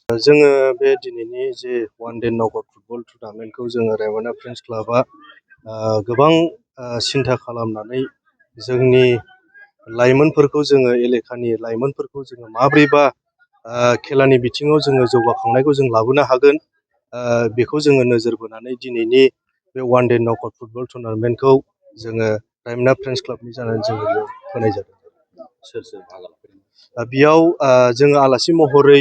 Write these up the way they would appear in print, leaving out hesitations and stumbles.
जोङो बे दिनैनि जे वान डे नकआउट फुटबल टुर्नामेन्टखौ जोङो रायमना फ्रेन्ड्स क्लाबआ गोबां सिन्था खालामनानै जोंनि लाइमोनफोरखौ जोङो एलेकानि लाइमोनफोरखौ जोङो माब्रैबा खेलानि बिथिङाव जोङो जौगाखांनायखौ जों लाबोनो हागोन बेखौ जोङो नोजोर बोनानै दिनैनि बे वान डे नकआउट फुटबल टुर्नामेन्टखौ जोङो रायमना फ्रेन्ड्स क्लाबनि जानानै जोङो बेयाव होनाय जादों। बेयाव जोङो आलासि महरै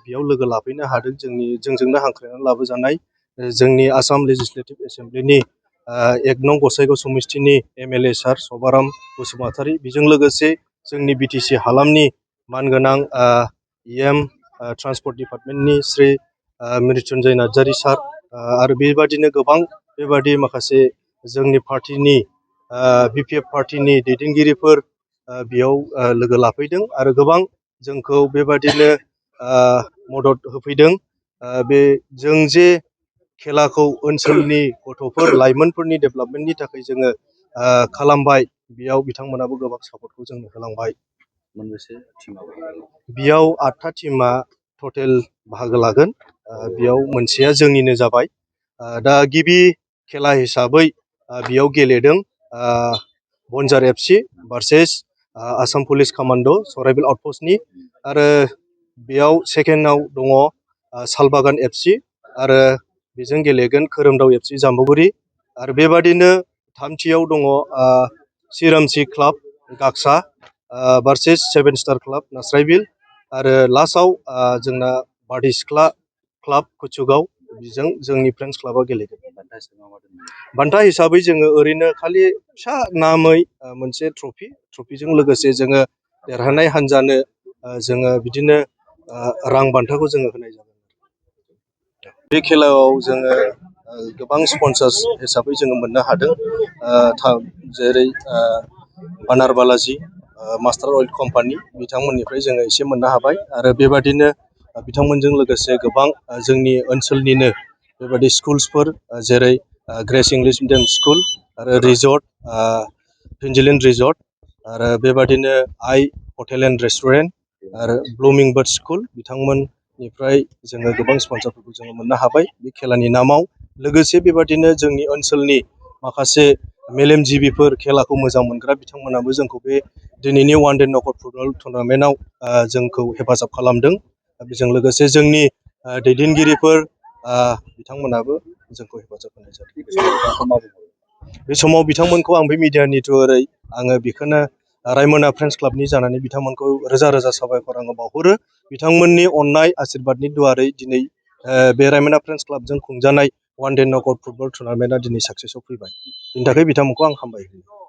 बेयाव लोगो लाफैनो हादों जोंजोंनो हांख्रायनानै लाबोजानाय जोंनि आसाम लेजिस्लेटिभ एसेमब्लिनि 1 नं गसाइगाव समिस्थिनि MLA सार सभाराम बसुमतारी, बेजों लोगोसे जोंनि बिटिसि हालामनि मानगोनां EM ट्रान्सपर्ट डिपार्टमेन्टनि श्री मृत्युन्जय नार्जारी सार आरो बेबादिनो गोबां बेबादि माखासे जोंनि पार्टिनि BPF पार्टिनि दैदेनगिरिफोर बेयाव लोगो लाफैदों आरो गोबां जोंखौ बेबादिनो मदद होफैदों। बे जों जे खेलाखौ ओनसोलनि गथ'फोर लाइमोनफोरनि डेभेलपमेन्टनि थाखाय जोङो खालामबाय, बेयाव बिथांमोनाबो गोबां सापर्टखौ जोंनो होलांबाय। मोनबेसे टिमा बेयाव 8था टिमा टटेल बाहागो लागोन। बेयाव मोनसेया जोंनिनो जाबाय। दा गिबि खेला हिसाबै बेयाव गेलेदों बनजार FC भार्सेस आसाम पुलिस कमान्ड' सराइबिल आउटपस्टनि, आरो बेयाव सेकेन्डआव दङ सालबागान FC आरो बेजों गेलेगोन खोरोमदाव FC जाम्बुगुरि, आरो बेबादिनो थामथियाव दङ सिरामसि क्लाब गागसा भार्सेस 7 स्टार क्लाब नास्राइबिल, आरो लास्टआव जोंना बारदै सिख्ला क्लाब कुचुगाव, बेजों जोंनि फ्रेन्ड्स क्लाबा गेलेगोन। बान्था हिसाबै जोङो ओरैनो खालि फिसा नामै मोनसे ट्रफिजों लोगोसे जोङो देरहानाय हान्जानो जोङो बिदिनो रां बान्थाखौ जोङो होनाय जागोन। बे खेलायाव जोङो गोबां स्पन्सार्स हिसाबै जोङो मोननो हादों, जेरै बानार बालाजी मास्टार अइल कम्पानि, बिथांमोननिफ्राय जोङो एसे मोननो हाबाय, आरो बेबादिनो बिथांमोनजों लोगोसे गोबां जोंनि ओनसोलनिनो बेबादि स्कुल्सफोर जेरै ग्रेस इंलिश मिडियाम स्कुल आरो रिजर्ट फिन्जिलेन्ड रिजर्ट, आरो बेबादिनो आइ हटेल एन्ड रेस्टुरेन्ट आरो ब्लुमिं बार्ड स्कुल, बिथांमोननिफ्राय जोङो गोबां स्पन्सारफोरखौ जोङो मोननो हाबाय बे खेलानि नामाव। लोगोसे बेबादिनो जोंनि ओनसोलनि माखासे मेलेमजिबिफोर, खेलाखौ मोजां मोनग्रा बिथांमोनाबो जोंखौ बे दिनैनि वान डे नकआउट फुटबल टुर्नामेन्टआव जोंखौ हेफाजाब खालामदों। बेजों लोगोसे जोंनि दैदेनगिरिफोर बिथांमोनाबो जोंखौ हेफाजाब होनाय जादों। बे समाव बिथांमोनखौ आं बे मिडियानि थ्रुयै आङो बेखौनो रायमना फ्रेन्ड्स क्लाबनि जानानै बिथांमोनखौ रोजा रोजा साबायखर आङो बावहरो। बिथांमोननि अननाय आशीर्बादनि दुवारै दिनै बे रायमना फ्रेन्ड्स क्लाबजों खुंजानाय वान डे नकआउट फुटबल टुर्नामेन्टआ दिनै साक्सेसआव फैबाय। बेनि थाखाय बिथांमोनखौ आं हामबाय होयो।